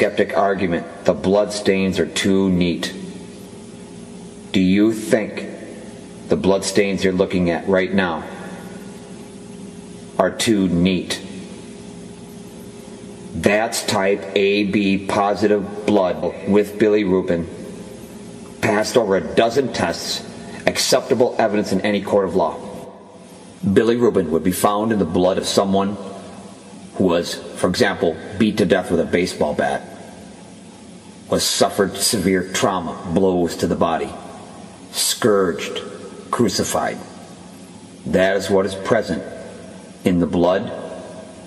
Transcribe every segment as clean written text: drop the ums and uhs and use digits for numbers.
skeptic argument, the blood stains are too neat. Do you think the blood stains you're looking at right now are too neat? That's type AB positive blood with bilirubin, passed over a dozen tests, acceptable evidence in any court of law. Bilirubin would be found in the blood of someone who was, for example, beat to death with a baseball bat, was suffered severe trauma, blows to the body, scourged, crucified. That is what is present in the blood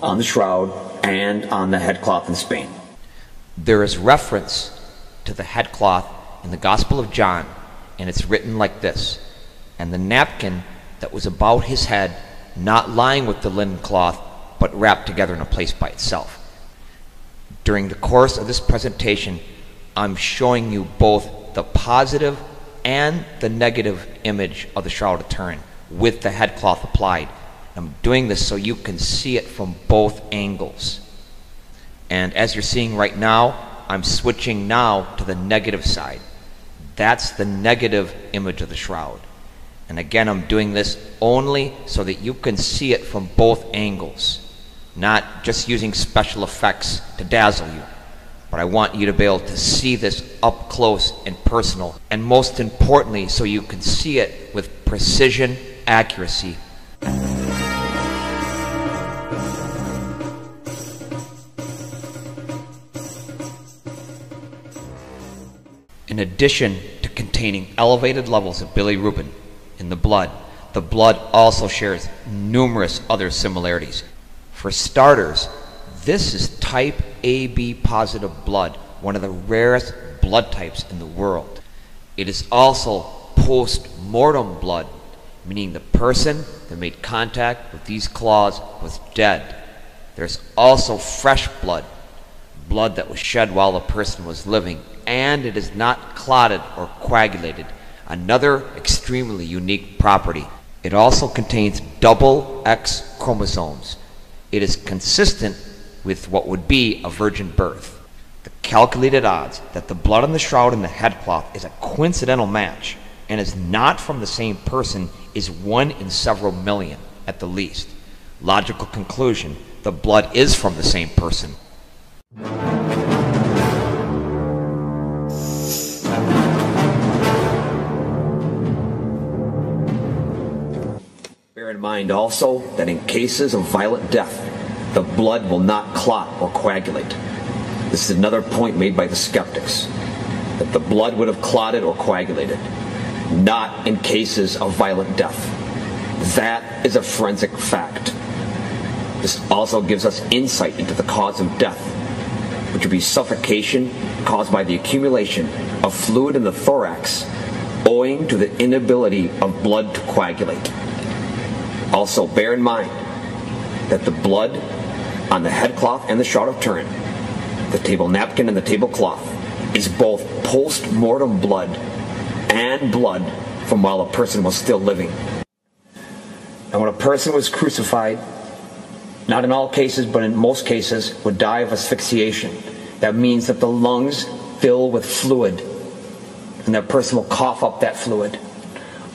on the shroud and on the headcloth in Spain. There is reference to the headcloth in the Gospel of John, and it's written like this: "And the napkin that was about his head, not lying with the linen cloth, but wrapped together in a place by itself." During the course of this presentation, I'm showing you both the positive and the negative image of the Shroud of Turin with the headcloth applied. I'm doing this so you can see it from both angles. And as you're seeing right now, I'm switching now to the negative side. That's the negative image of the shroud. And again, I'm doing this only so that you can see it from both angles, not just using special effects to dazzle you. But I want you to be able to see this up close and personal, and most importantly, so you can see it with precision, accuracy. In addition to containing elevated levels of bilirubin in the blood also shares numerous other similarities. For starters, this is type AB positive blood, one of the rarest blood types in the world. It is also post-mortem blood, meaning the person that made contact with these claws was dead. There's also fresh blood, blood that was shed while the person was living, and it is not clotted or coagulated, another extremely unique property. It also contains double X chromosomes. It is consistent with what would be a virgin birth. The calculated odds that the blood on the shroud and the headcloth is a coincidental match and is not from the same person is 1 in several million at the least. Logical conclusion, the blood is from the same person. Bear in mind also that in cases of violent death, the blood will not clot or coagulate. This is another point made by the skeptics, that the blood would have clotted or coagulated, not in cases of violent death. That is a forensic fact. This also gives us insight into the cause of death, which would be suffocation caused by the accumulation of fluid in the thorax owing to the inability of blood to coagulate. Also, bear in mind that the blood on the headcloth and the Shroud of Turin, the table napkin and the tablecloth, is both post-mortem blood and blood from while a person was still living. And when a person was crucified, not in all cases, but in most cases, would die of asphyxiation. That means that the lungs fill with fluid, and that person will cough up that fluid.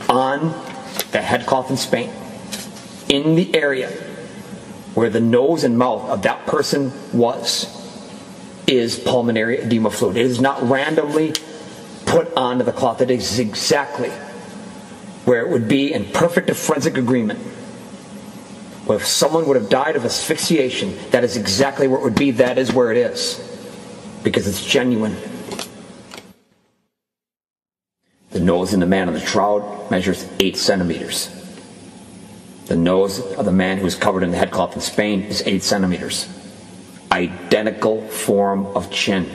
On the headcloth in Spain, in the area where the nose and mouth of that person is pulmonary edema fluid. It is not randomly put onto the cloth. It is exactly where it would be in perfect forensic agreement. Well, if someone would have died of asphyxiation, that is exactly where it would be. That is where it is, because it's genuine. The nose in the man on the shroud measures 8 centimeters. The nose of the man who was covered in the headcloth in Spain is 8 centimeters. Identical form of chin.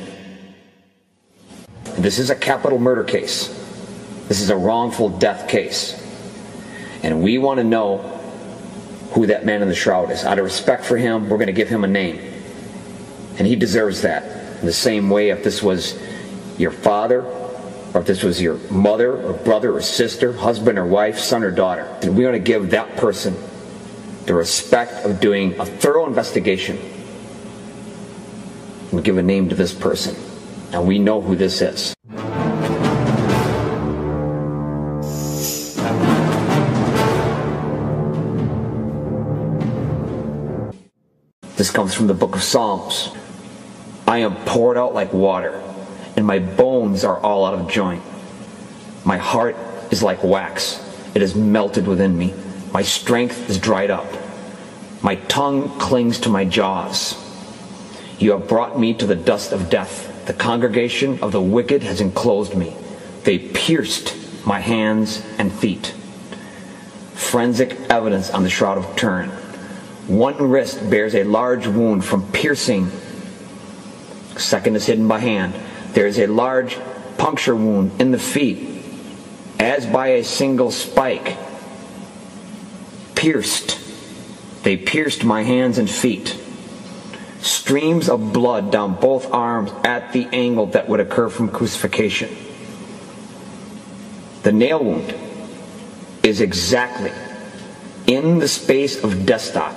This is a capital murder case. This is a wrongful death case. And we want to know who that man in the shroud is. Out of respect for him, we're going to give him a name. And he deserves that. In the same way, if this was your father, or if this was your mother or brother or sister, husband or wife, son or daughter, then we want to give that person the respect of doing a thorough investigation and give a name to this person. And we know who this is. This comes from the book of Psalms. I am poured out like water, and my bones are all out of joint. My heart is like wax. It is melted within me. My strength is dried up. My tongue clings to my jaws. You have brought me to the dust of death. The congregation of the wicked has enclosed me. They pierced my hands and feet. Forensic evidence on the Shroud of Turin. One wrist bears a large wound from piercing. Second is hidden by hand. There is a large puncture wound in the feet, as by a single spike. Pierced. They pierced my hands and feet. Streams of blood down both arms at the angle that would occur from crucifixion. The nail wound is exactly in the space of destot,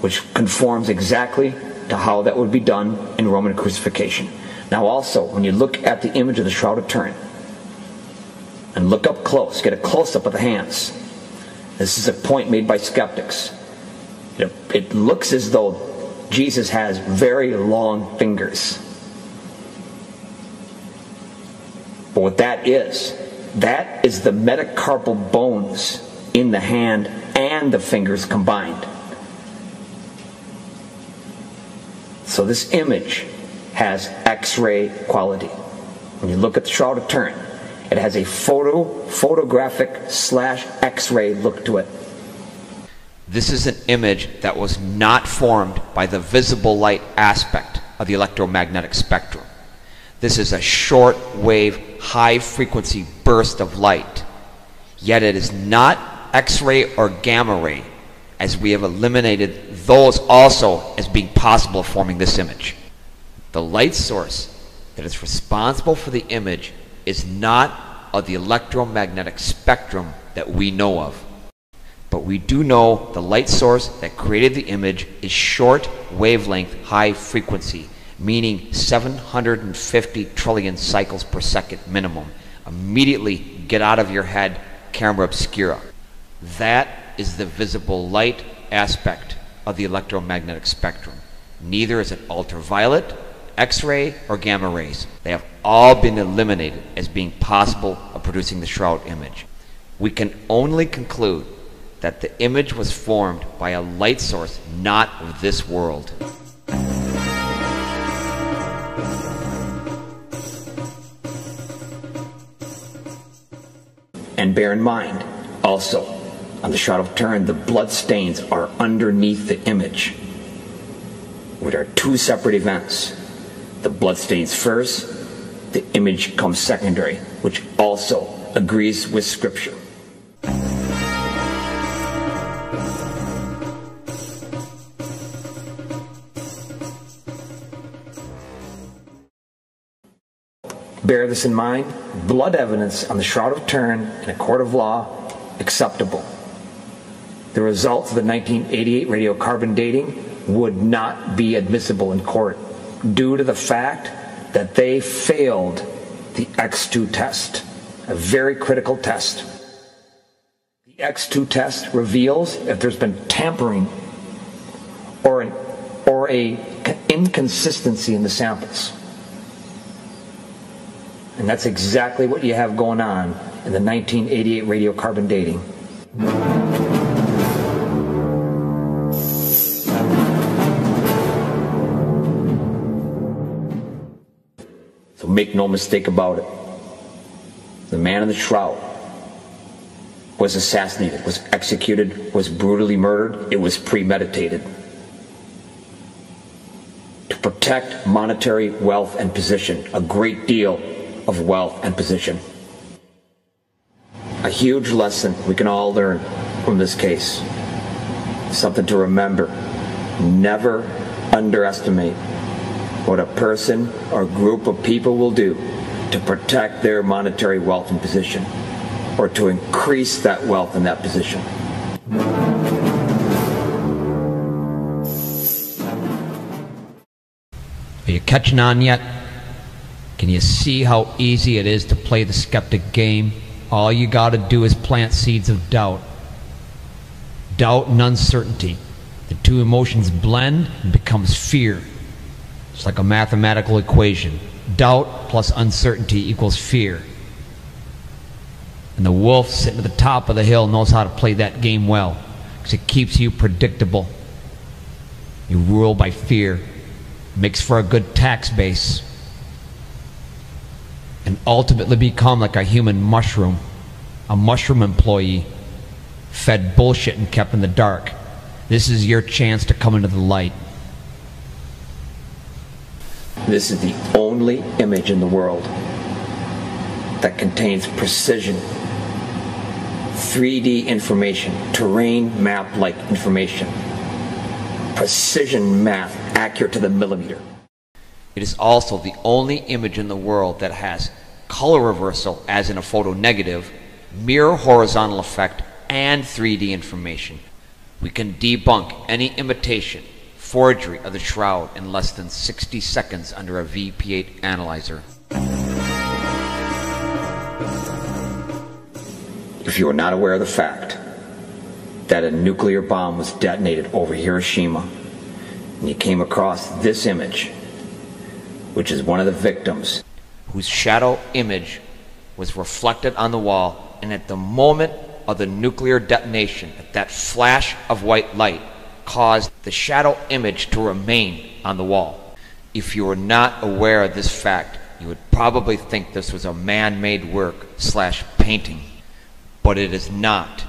which conforms exactly to how that would be done in Roman crucifixion. Now also, when you look at the image of the Shroud of Turin, and look up close, get a close-up of the hands. This is a point made by skeptics. It looks as though Jesus has very long fingers. But what that is the metacarpal bones in the hand and the fingers combined. So this image has X-ray quality. When you look at the Shroud of Turin, it has a photographic / X-ray look to it. This is an image that was not formed by the visible light aspect of the electromagnetic spectrum. This is a short wave, high frequency burst of light. Yet it is not X-ray or gamma ray, as we have eliminated those also as being possible of forming this image. The light source that is responsible for the image is not of the electromagnetic spectrum that we know of. But we do know the light source that created the image is short wavelength high frequency, meaning 750 trillion cycles per second minimum. Immediately get out of your head, camera obscura. That is the visible light aspect of the electromagnetic spectrum. Neither is it ultraviolet, X-ray, or gamma rays. They have all been eliminated as being possible of producing the Shroud image. We can only conclude that the image was formed by a light source not of this world. And bear in mind, also, on the Shroud of Turin, the blood stains are underneath the image, which are two separate events. The blood stains first, the image comes secondary, which also agrees with Scripture. Bear this in mind, blood evidence on the Shroud of Turin in a court of law, acceptable. The results of the 1988 radiocarbon dating would not be admissible in court due to the fact that they failed the X2 test, a very critical test. The X2 test reveals if there's been tampering or a inconsistency in the samples. And that's exactly what you have going on in the 1988 radiocarbon dating. So make no mistake about it. The man in the shroud was assassinated, was executed, was brutally murdered. It was premeditated. To protect monetary wealth and position, a great deal of wealth and position. A huge lesson we can all learn from this case. Something to remember. Never underestimate what a person or group of people will do to protect their monetary wealth and position, or to increase that wealth and that position. catching on yet? Can you see how easy it is to play the skeptic game? All you got to do is plant seeds of doubt. Doubt and uncertainty. The two emotions blend and becomes fear. It's like a mathematical equation. Doubt plus uncertainty equals fear. And the wolf sitting at the top of the hill knows how to play that game well, because it keeps you predictable. You rule by fear. Makes for a good tax base. And ultimately become like a human mushroom, a mushroom employee, fed bullshit and kept in the dark. This is your chance to come into the light. This is the only image in the world that contains precision, 3D information, terrain map-like information, precision math accurate to the millimeter. It is also the only image in the world that has color reversal, as in a photo negative, mirror horizontal effect, and 3D information. We can debunk any imitation, forgery of the Shroud in less than 60 seconds under a VP8 analyzer. If you are not aware of the fact that a nuclear bomb was detonated over Hiroshima, and you came across this image, which is one of the victims, whose shadow image was reflected on the wall, and at the moment of the nuclear detonation, that flash of white light caused the shadow image to remain on the wall. If you were not aware of this fact, you would probably think this was a man-made work / painting, but it is not.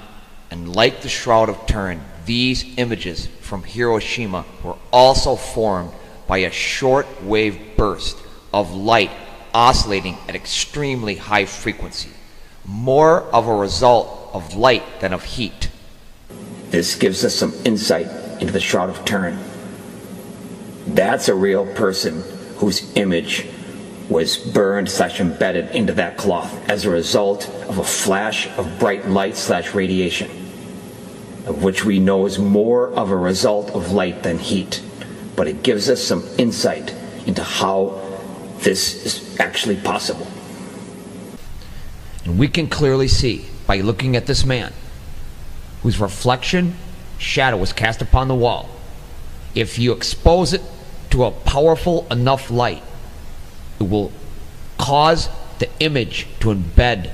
And like the Shroud of Turin, these images from Hiroshima were also formed by a short-wave burst of light oscillating at extremely high frequency, more of a result of light than of heat. This gives us some insight into the Shroud of Turin. That's a real person whose image was burned / embedded into that cloth as a result of a flash of bright light / radiation, of which we know is more of a result of light than heat. But it gives us some insight into how this is actually possible. And we can clearly see by looking at this man, whose reflection, shadow was cast upon the wall. If you expose it to a powerful enough light, it will cause the image to embed,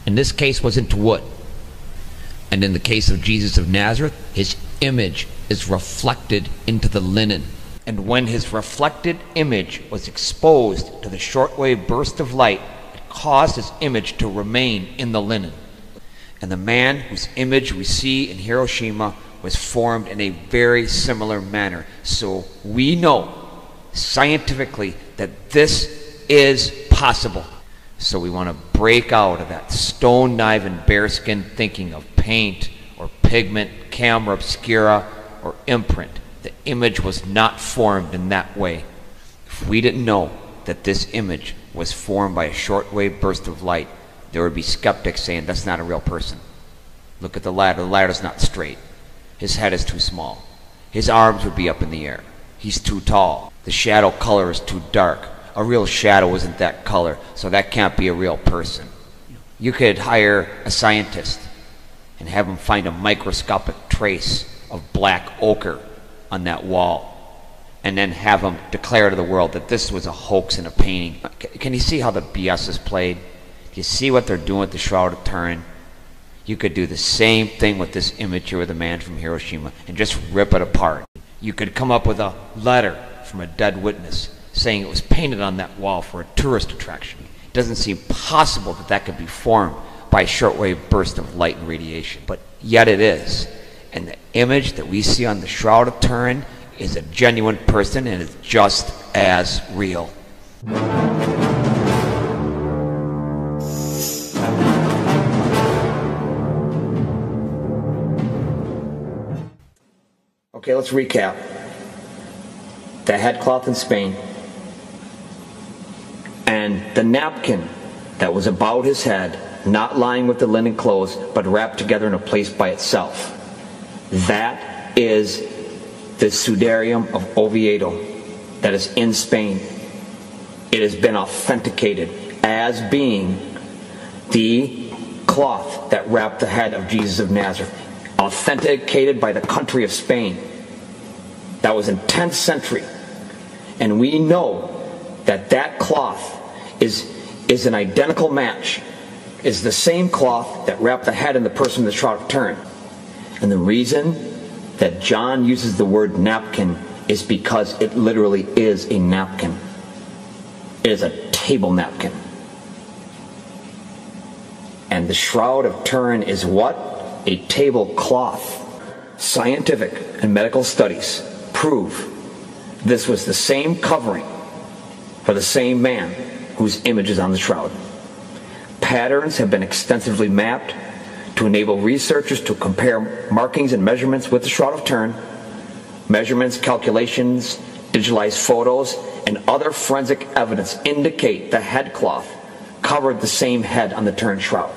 in this case was into wood. And in the case of Jesus of Nazareth, his image is reflected into the linen. And when his reflected image was exposed to the shortwave burst of light, it caused his image to remain in the linen. And the man whose image we see in Hiroshima was formed in a very similar manner. So we know scientifically that this is possible. So we want to break out of that stone knife and bearskin thinking of paint or pigment, camera obscura, or imprint. The image was not formed in that way. If we didn't know that this image was formed by a shortwave burst of light, there would be skeptics saying that's not a real person. Look at the ladder's not straight. His head is too small. His arms would be up in the air. He's too tall. The shadow color is too dark. A real shadow isn't that color, so that can't be a real person. You could hire a scientist and have him find a microscopic trace of black ochre on that wall, and then have him declare to the world that this was a hoax and a painting. Can you see how the BS is played? Do you see what they're doing with the Shroud of Turin? You could do the same thing with this image here of the man from Hiroshima and just rip it apart. You could come up with a letter from a dead witness saying it was painted on that wall for a tourist attraction. It doesn't seem possible that that could be formed by a shortwave burst of light and radiation, but yet it is. And the image that we see on the Shroud of Turin is a genuine person and is just as real. Okay, let's recap. The headcloth in Spain and the napkin that was about his head, not lying with the linen clothes, but wrapped together in a place by itself. That is the Sudarium of Oviedo. that is in Spain. It has been authenticated as being the cloth that wrapped the head of Jesus of Nazareth. Authenticated by the country of Spain. That was in 10th century. And we know that that cloth is an identical match, is the same cloth that wrapped the head and the person in the Shroud of Turin. And the reason that John uses the word napkin is because it literally is a napkin. It is a table napkin. And the Shroud of Turin is what? A tablecloth. Scientific and medical studies prove this was the same covering for the same man whose image is on the shroud. Patterns have been extensively mapped to enable researchers to compare markings and measurements with the Shroud of Turin. Measurements, calculations, digitalized photos, and other forensic evidence indicate the headcloth covered the same head on the Turin shroud.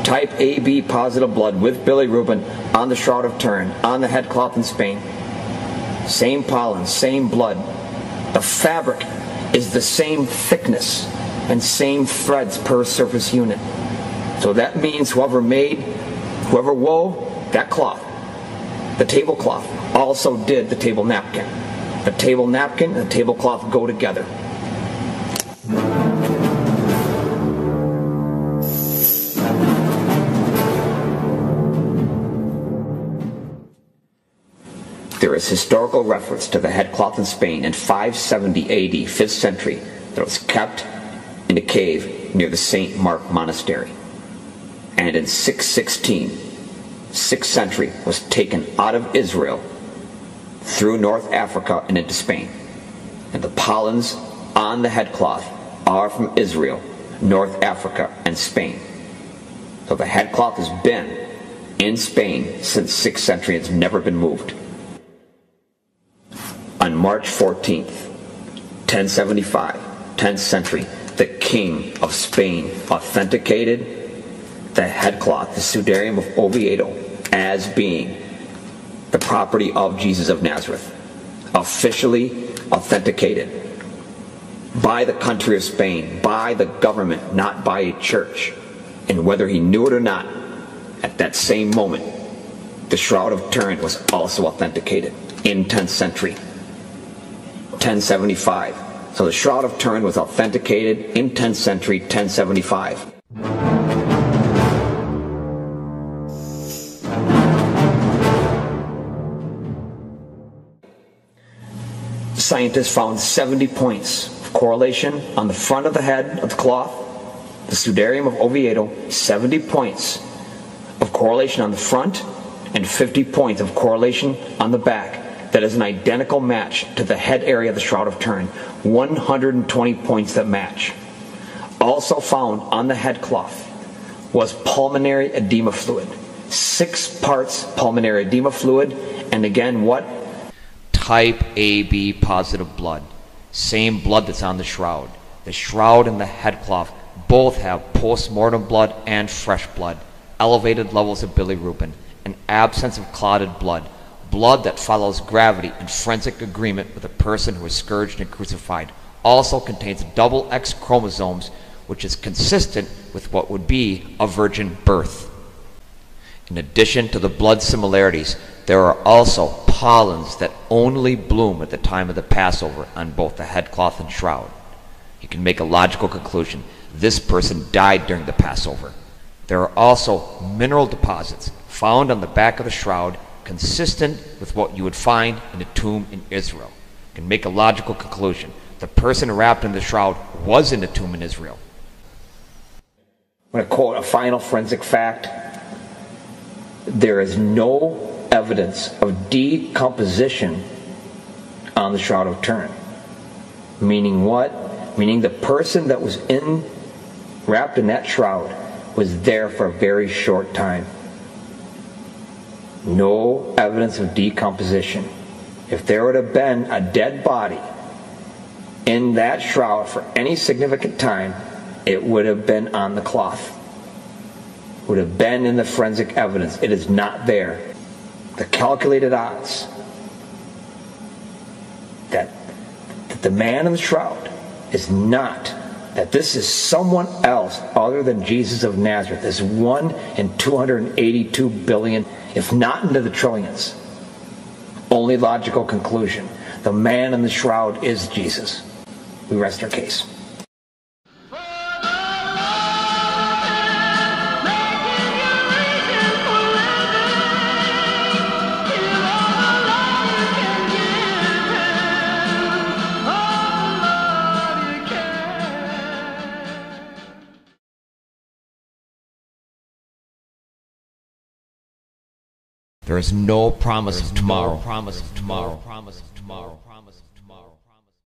Type AB positive blood with bilirubin on the Shroud of Turin, on the headcloth in Spain. Same pollen, same blood. The fabric is the same thickness and same threads per surface unit. So that means whoever wove that cloth, the tablecloth, also did the table napkin. The table napkin and the tablecloth go together. There is historical reference to the headcloth in Spain in 570 AD, 5th century, that was kept in a cave near the St. Mark Monastery. And in 616, 6th century, was taken out of Israel through North Africa and into Spain. And the pollens on the headcloth are from Israel, North Africa, and Spain. So the headcloth has been in Spain since 6th century. It's never been moved. On March 14th, 1075, 10th century, the King of Spain authenticated the headcloth, the Sudarium of Oviedo, as being the property of Jesus of Nazareth. Officially authenticated by the country of Spain, by the government, not by a church. And whether he knew it or not, at that same moment, the Shroud of Turin was also authenticated in 10th century. 1075. So the Shroud of Turin was authenticated in 10th century, 1075. Scientists found 70 points of correlation on the front of the head of the cloth, the Sudarium of Oviedo, 70 points of correlation on the front and 50 points of correlation on the back. That is an identical match to the head area of the Shroud of Turin. 120 points that match. Also found on the headcloth was pulmonary edema fluid. 6 parts pulmonary edema fluid, and again what? Type AB positive blood. Same blood that's on the shroud. The shroud and the headcloth both have post-mortem blood and fresh blood, elevated levels of bilirubin, an absence of clotted blood, blood that follows gravity in forensic agreement with a person who is scourged and crucified. Also contains double X chromosomes, which is consistent with what would be a virgin birth. In addition to the blood similarities, there are also pollens that only bloom at the time of the Passover on both the headcloth and shroud. You can make a logical conclusion. This person died during the Passover. There are also mineral deposits found on the back of the shroud consistent with what you would find in a tomb in Israel. You can make a logical conclusion. The person wrapped in the shroud was in a tomb in Israel. I'm going to quote a final forensic fact. There is no evidence of decomposition on the Shroud of Turin. Meaning what? Meaning the person that was wrapped in that shroud was there for a very short time. No evidence of decomposition. If there would have been a dead body in that shroud for any significant time, it would have been on the cloth. It would have been in the forensic evidence. It is not there. The calculated odds that the man in the shroud is not that this is someone else other than Jesus of Nazareth, this 1 in 282 billion, if not into the trillions. Only logical conclusion. The man in the shroud is Jesus. We rest our case. There is no promise of tomorrow.